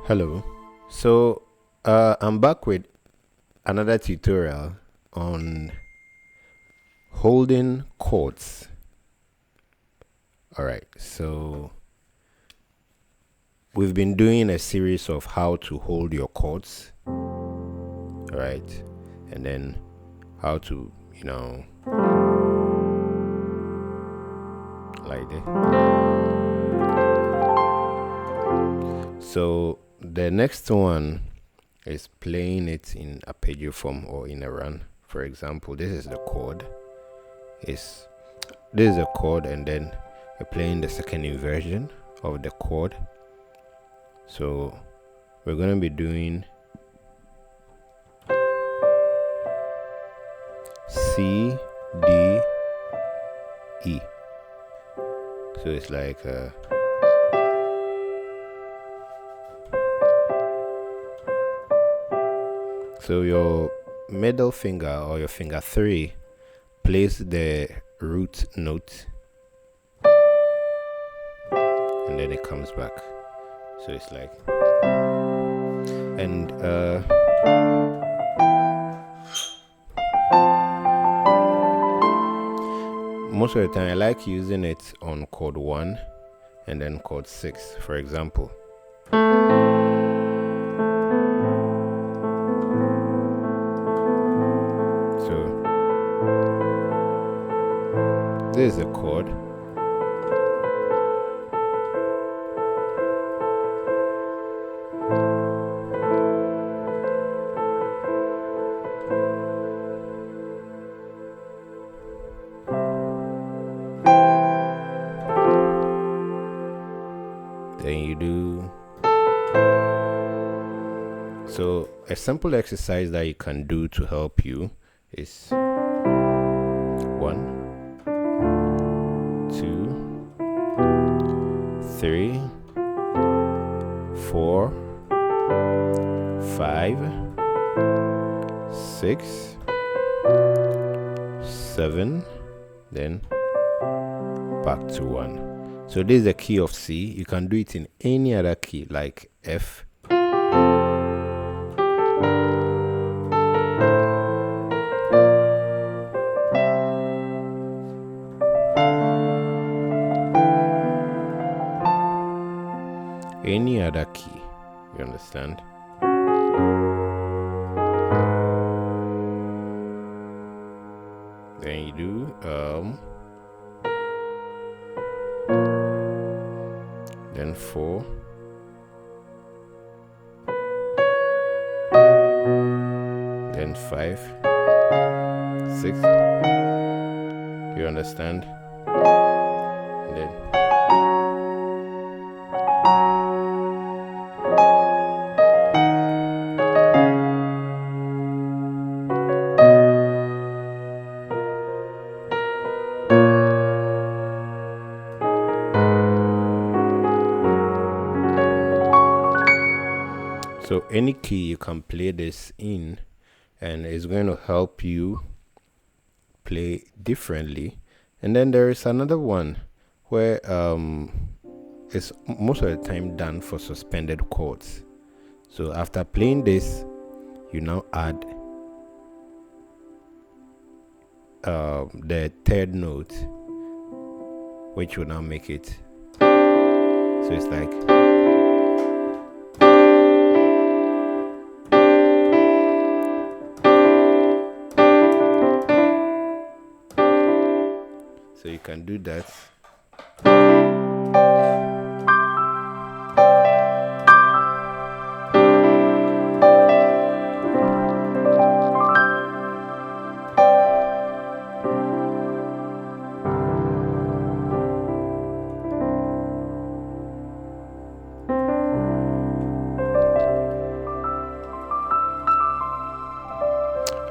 Hello. So I'm back with another tutorial on holding chords. All right. So we've been doing a series of how to hold your chords. All right. And then how to, like this. So the next one is playing it in arpeggio form or in a run. For example, this is the chord. This is a chord, and then we're playing the second inversion of the chord. So we're going to be doing C, D, E. So it's like so your middle finger or your finger 3 plays the root note, and then it comes back. So it's like, and most of the time I like using it on chord 1 and then chord 6, for example. So this is a chord. Then you do. So a simple exercise that you can do to help you is 1, 2, 3, 4, 5, 6, 7, then back to 1. So this is the key of C. You can do it in any other key like F. Any other key, you understand? Then you do then 4, then 5, 6. You understand? And then so any key you can play this in, and it's going to help you play differently. And then there is another one where it's most of the time done for suspended chords. So after playing this, you now add the third note, which will now make it, so it's like, so you can do that.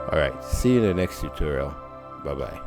All right, see you in the next tutorial. Bye bye.